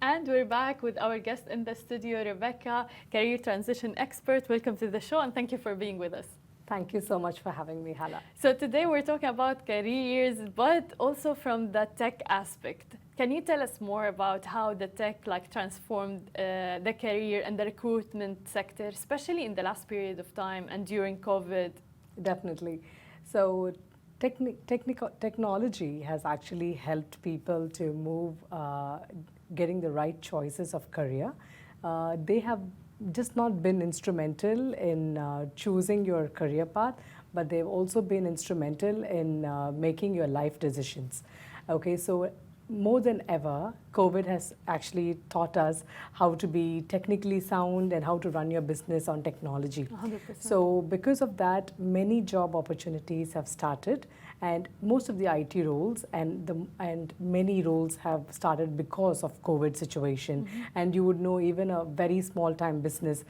And we're back with our guest in the studio, Rebecca, career transition expert. Welcome to the show and thank you for being with us. Thank you so much for having me, Hala. So today we're talking about careers, but also from the tech aspect. Can you tell us more about how the tech transformed the career and the recruitment sector, especially in the last period of time and during COVID? Definitely. So technology has actually helped people to move, getting the right choices of career. They have just not been instrumental in choosing your career path, but they've also been instrumental in making your life decisions. Okay, so more than ever, COVID has actually taught us how to be technically sound and how to run your business on technology. 100%. So because of that, many job opportunities have started, and most of the IT roles and many roles have started because of COVID situation. And you would know even a very small time business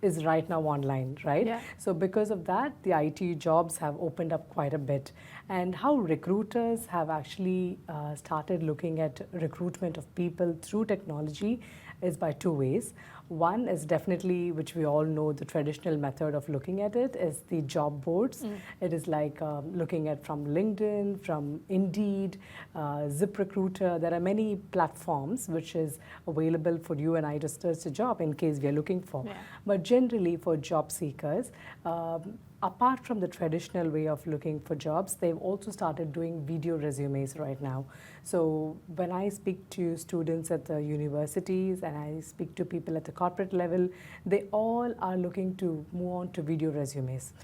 is right now online, right? Yeah. So because of that, the IT jobs have opened up quite a bit. And how recruiters have actually started looking at recruitment of people through technology is by two ways. One is definitely, which we all know, the traditional method of looking at it is the job boards. It is like looking at from LinkedIn, from Indeed, ZipRecruiter. There are many platforms which is available for you and I to search a job in case we are looking for. Yeah. But generally for job seekers, apart from the traditional way of looking for jobs, they've also started doing video resumes right now. So when I speak to students at the universities and I speak to people at the corporate level, they all are looking to move on to video resumes.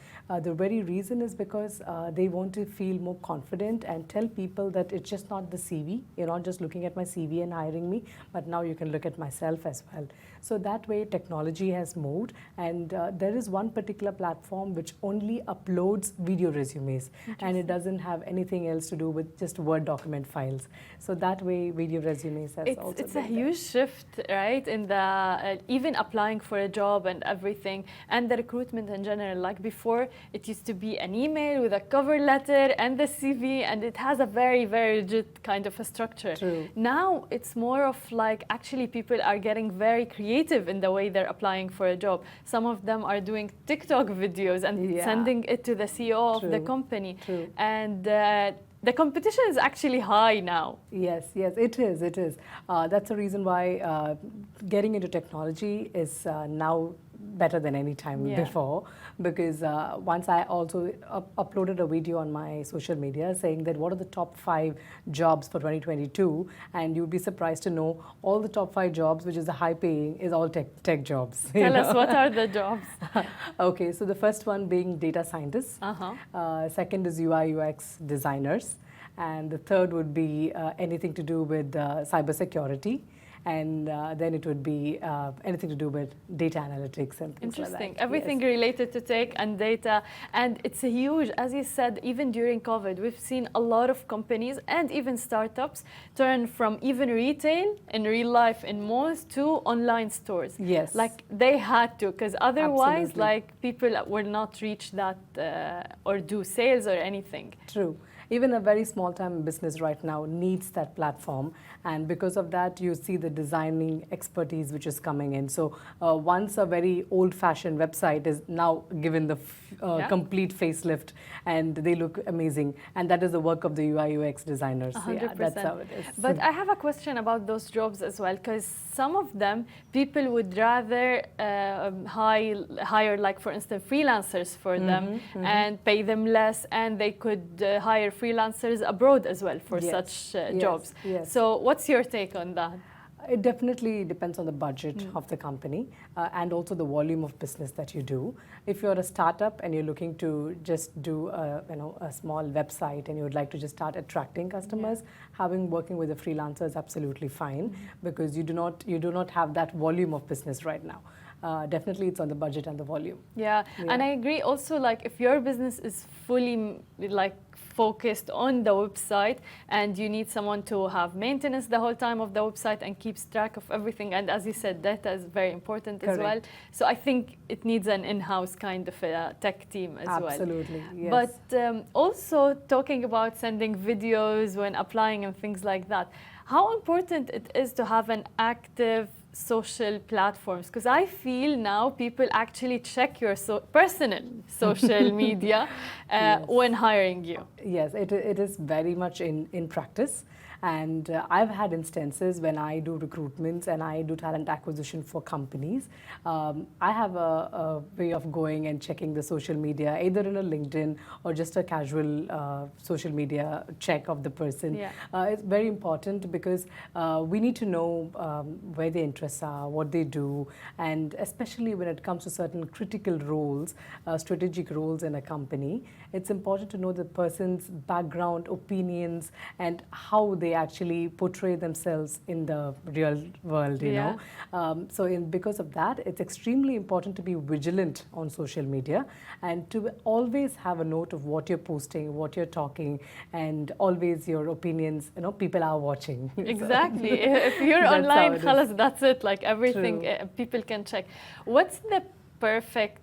The very reason is because they want to feel more confident and tell people that it's just not the CV. You're not just looking at my CV and hiring me, but now you can look at myself as well. So that way technology has moved, and there is one particular platform which only uploads video resumes, and it doesn't have anything else to do with just Word document files. So that way video resumes has also It's been a huge shift, right, in the even applying for a job and everything, and the recruitment in general. Like before, it used to be an email with a cover letter and the CV, and it has a very, very rigid kind of a structure. True. Now it's more of like actually people are getting very creative in the way they're applying for a job. Some of them are doing TikTok videos and sending it to the CEO of the company. True. And the competition is actually high now. Yes, it is. That's the reason why getting into technology is now better than any time before, because once I also uploaded a video on my social media saying that what are the top 5 jobs for 2022, and you'd be surprised to know all the top 5 jobs, which is the high paying, is all tech jobs. Tell us, what are the jobs? Okay, so the first one being data scientists, second is UI UX designers, and the third would be anything to do with cybersecurity. And then it would be anything to do with data analytics and things like that. Interesting. Everything related to tech and data. And it's a huge, as you said, even during COVID, we've seen a lot of companies and even startups turn from even retail in real life in malls to online stores. Yes. Like they had to, because otherwise, Absolutely. like people will not reach that or do sales or anything. True. Even a very small time business right now needs that platform, and because of that you see the designing expertise which is coming in. So once a very old-fashioned website is now given the complete facelift and they look amazing, and that is the work of the UI UX designers. 100%. Yeah, that's how it is. But I have a question about those jobs as well, because some of them people would rather hire, like for instance freelancers for them and pay them less, and they could hire freelancers abroad as well for such jobs. Yes. So what's your take on that? It definitely depends on the budget of the company and also the volume of business that you do. If you're a startup and you're looking to just do a small website and you would like to just start attracting customers, working with a freelancer is absolutely fine, because you do not have that volume of business right now. Definitely it's on the budget and the volume. Yeah, and I agree also, like if your business is fully like focused on the website and you need someone to have maintenance the whole time of the website and keeps track of everything, and as you said, data is very important as well. So I think it needs an in-house kind of a tech team as well. Absolutely, yes. But also talking about sending videos when applying and things like that, how important it is to have an active social platforms, because I feel now people actually check your personal social media Yes. when hiring you. Yes, it is very much in practice. And I've had instances when I do recruitments and I do talent acquisition for companies. I have a way of going and checking the social media, either in a LinkedIn or just a casual social media check of the person. Yeah. It's very important because we need to know where their interests are, what they do, and especially when it comes to certain critical roles, strategic roles in a company, it's important to know the person's background, opinions, and how they actually portray themselves in the real world, you know. Because of that, it's extremely important to be vigilant on social media and to always have a note of what you're posting, what you're talking, and always your opinions, you know, people are watching. Exactly. If you're That's online, how it is. khalas, that's it. Like everything, True. people can check. What's the perfect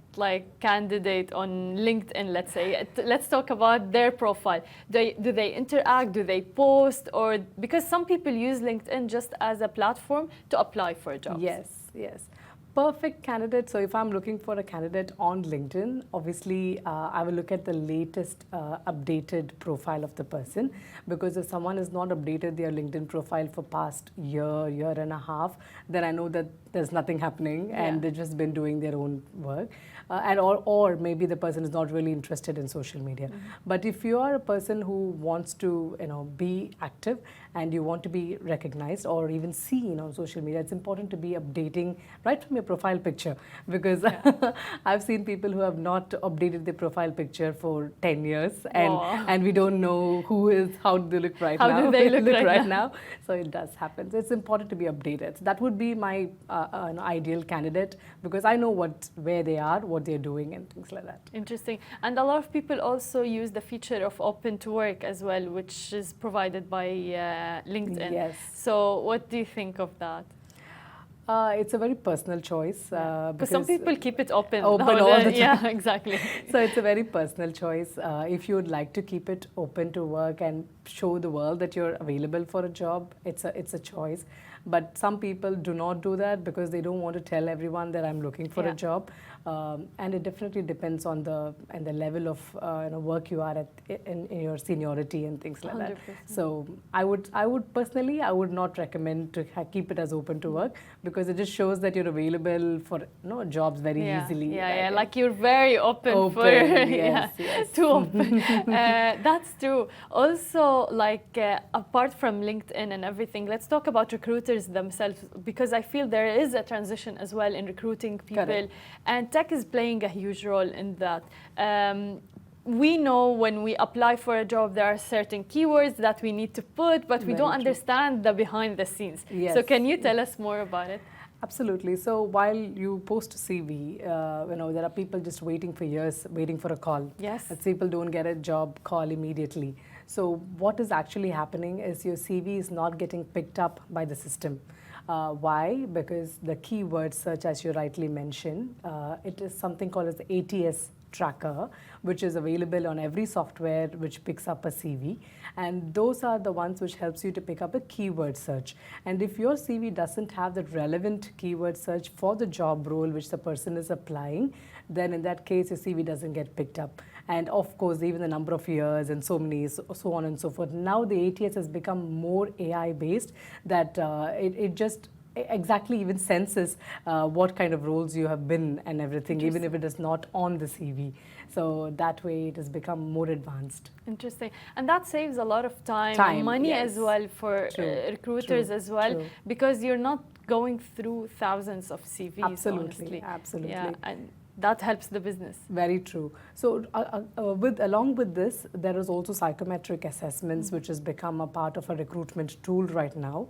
candidate on LinkedIn, let's say? Let's talk about their profile. Do they interact? Do they post? Or because some people use LinkedIn just as a platform to apply for jobs. Yes, yes. Perfect candidate. So if I'm looking for a candidate on LinkedIn, obviously I will look at the latest updated profile of the person, because if someone has not updated their LinkedIn profile for past year and a half, then I know that there's nothing happening and they've just been doing their own work. Or maybe the person is not really interested in social media. But if you are a person who wants to, you know, be active and you want to be recognized or even seen on social media, it's important to be updating right from your profile picture, because I've seen people who have not updated their profile picture for 10 years and we don't know how do they look right now. How do they look right now? So it does happen. So it's important to be updated. So that would be my an ideal candidate, because I know where they are, what they're doing and things like that. Interesting. And a lot of people also use the feature of open to work as well, which is provided by LinkedIn. Yes. So what do you think of that? It's a very personal choice. Because some people keep it open. All the time. Yeah, exactly. So it's a very personal choice. If you would like to keep it open to work and show the world that you're available for a job, it's a choice. But some people do not do that because they don't want to tell everyone that I'm looking for a job. And it definitely depends on the level of work you are at in your seniority and things like 100%. That. So I would personally not recommend to keep it as open to work, because it just shows that you're available for jobs very easily. Yeah, like you're very open for yes. too open. That's true. Also, apart from LinkedIn and everything, let's talk about recruiters themselves, because I feel there is a transition as well in recruiting people. Correct. And tech is playing a huge role in that. We know when we apply for a job, there are certain keywords that we need to put, but we don't understand the behind the scenes. Yes. So can you tell us more about it? Absolutely. So while you post a CV, there are people just waiting for years, waiting for a call. Yes. As people don't get a job call immediately. So what is actually happening is your CV is not getting picked up by the system. Why? Because the keyword search, as you rightly mentioned, it is something called as the ATS tracker, which is available on every software which picks up a CV, and those are the ones which helps you to pick up a keyword search. And if your CV doesn't have the relevant keyword search for the job role which the person is applying, then in that case your CV doesn't get picked up. And of course, even the number of years and so on and so forth. Now the ATS has become more AI based, that it just exactly even senses what kind of roles you have been and everything, even if it is not on the CV. So that way it has become more advanced. Interesting. And that saves a lot of time and money as well for recruiters as well, because you're not going through thousands of CVs. Absolutely, honestly. absolutely. Yeah, and that helps the business. Very true. So along with this, there is also psychometric assessments, which has become a part of a recruitment tool right now.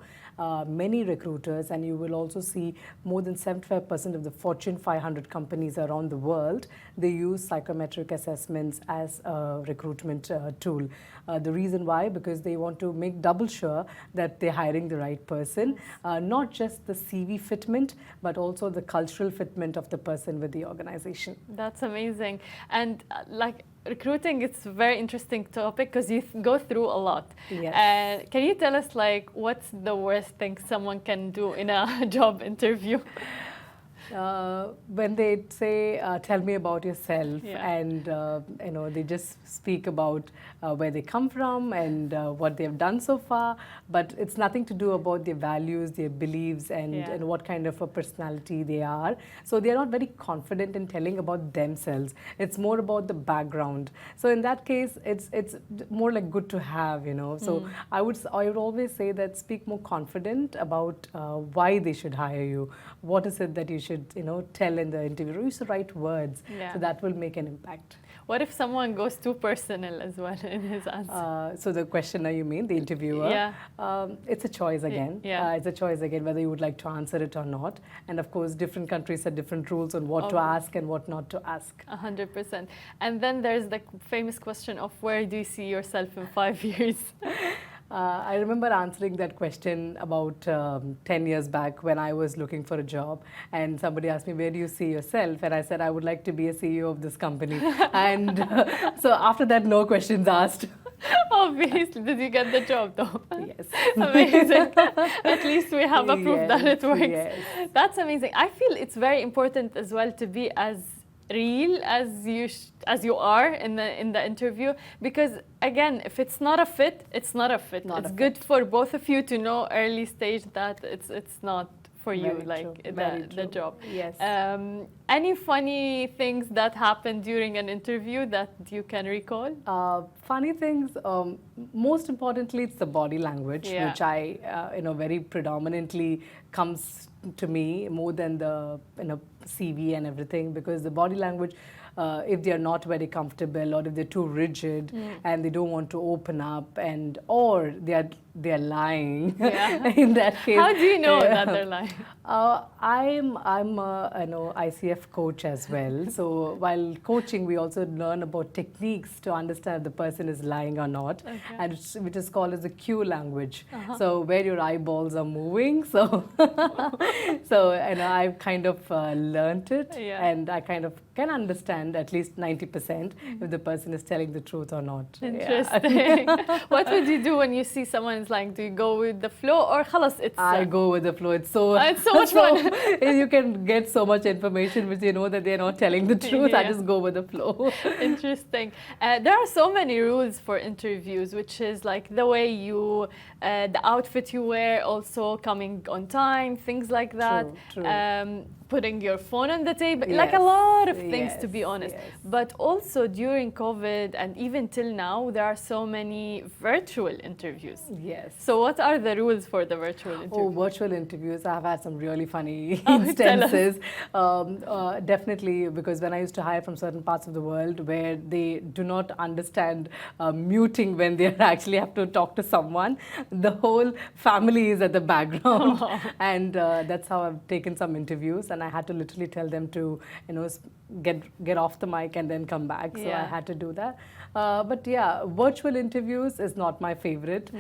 Many recruiters, and you will also see more than 75% of the Fortune 500 companies around the world, they use psychometric assessments as a recruitment tool. The reason why, because they want to make double sure that they're hiring the right person, not just the CV fitment, but also the cultural fitment of the person with the organization. That's amazing. And recruiting, it's a very interesting topic because you go through a lot. Yes. Can you tell us, like, what's the worst thing someone can do in a job interview? When they say, tell me about yourself, Yeah. and you know, they just speak about where they come from and what they've done so far, but it's nothing to do about their values, their beliefs, and what kind of a personality they are. So they're not very confident in telling about themselves. It's more about the background. So in that case, it's more like good to have, you know. So I would always say that speak more confident about why they should hire you. What is it that you should, you know, tell in the interview? Use the right words, so that will make an impact. What if someone goes too personal as well in his answer? So the questioner, you mean, the interviewer? Yeah. It's a choice again. Yeah. It's a choice again whether you would like to answer it or not. And of course, different countries have different rules on what to ask and what not to ask. 100%. And then there's the famous question of where do you see yourself in 5 years? I remember answering that question about 10 years back when I was looking for a job, and somebody asked me, where do you see yourself? And I said, I would like to be a CEO of this company. And so after that, no questions asked. Obviously. Did you get the job though? Yes. Amazing. At least we have a proof that it works. Yes. That's amazing. I feel it's very important as well to be as real as you are in the interview, because again, if it's not a fit, it's not a fit. It's good for both of you to know early stage that it's not for you, like the job. Yes. Any funny things that happened during an interview that you can recall? Funny things, most importantly, it's the body language, which I, very predominantly comes to me more than the CV and everything, because the body language, if they are not very comfortable or if they're too rigid and they don't want to open up, and or they're lying. In that case, how do you know that they're lying? I'm a ICF coach as well. So while coaching, we also learn about techniques to understand if the person is lying or not, and which is called as the cue language. So where your eyeballs are moving. So I've kind of learned it, and I kind of can understand at least 90% if the person is telling the truth or not. Interesting. What would you do when you see someone is lying? Do you go with the flow, or khalas, I go with the flow. It's so much fun. You can get so much information which you know that they're not telling the truth. I just go with the flow. Interesting. There are so many rules for interviews, which is like the way you, the outfit you wear, also coming on time, things like that. True. Putting your phone on the table, like a lot of things, to be honest. But also during COVID and even till now, there are so many virtual interviews. Yes. So what are the rules for the virtual interview? Oh, virtual interviews. I've had some really funny instances. Definitely, because when I used to hire from certain parts of the world where they do not understand muting when they actually have to talk to someone, the whole family is at the background. And that's how I've taken some interviews. And I had to literally tell them to, get off the mic and then come back. So I had to do that. But yeah, virtual interviews is not my favorite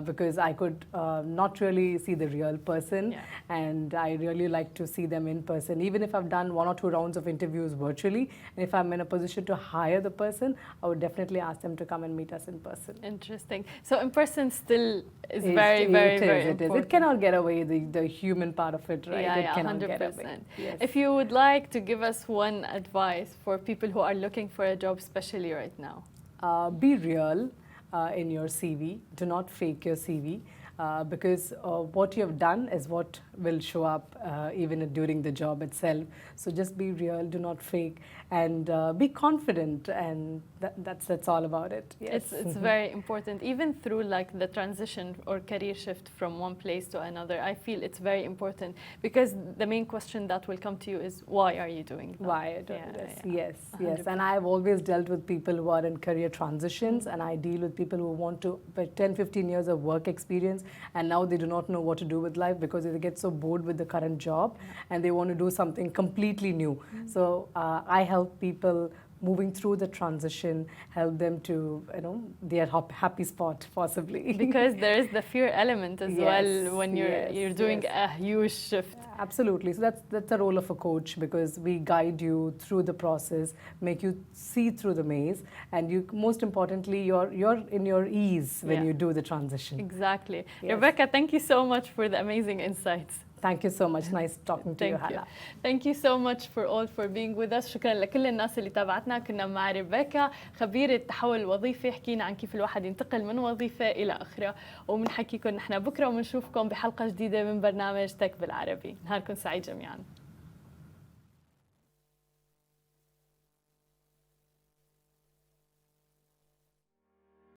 because I could not really see the real person, and I really like to see them in person. Even if I've done 1 or 2 rounds of interviews virtually, and if I'm in a position to hire the person, I would definitely ask them to come and meet us in person. Interesting. So in person still is very important. It cannot get away, the human part of it, right? Yeah, it cannot 100%. get away. Yes. If you would like to give us one advice for people who are looking for a job, especially right now. Be real in your CV. Do not fake your CV. Because what you have done is what will show up even during the job itself. So just be real, do not fake, and be confident, and that's all about it. Yes. It's very important, even through like the transition or career shift from one place to another. I feel it's very important, because the main question that will come to you is, why are you doing that? Why are you doing this? Yes. And I've always dealt with people who are in career transitions, and I deal with people who want to 10, 15 years of work experience, and now they do not know what to do with life because they get so bored with the current job and they want to do something completely new. So I help people moving through the transition, help them to, their happy spot possibly. Because there is the fear element as Yes, well when you're doing yes. a huge shift. Absolutely. So that's the role of a coach, because we guide you through the process, make you see through the maze, and you, most importantly, you're in your ease when you do the transition. Exactly. Yes. Rebecca, thank you so much for the amazing insights. Thank you so much. Nice talking to you, Hala. Thank you so much for all for being with us. شكرا لكل الناس اللي تابعتنا. كنا مع ريبيكا خبيرة التحول الوظيفي، حكينا عن كيف الواحد ينتقل من وظيفة إلى أخرى، ومنحكيكم نحن بكرة، ومنشوفكم بحلقة جديدة من برنامج تك بالعربي. نهاركم سعيد جميعا.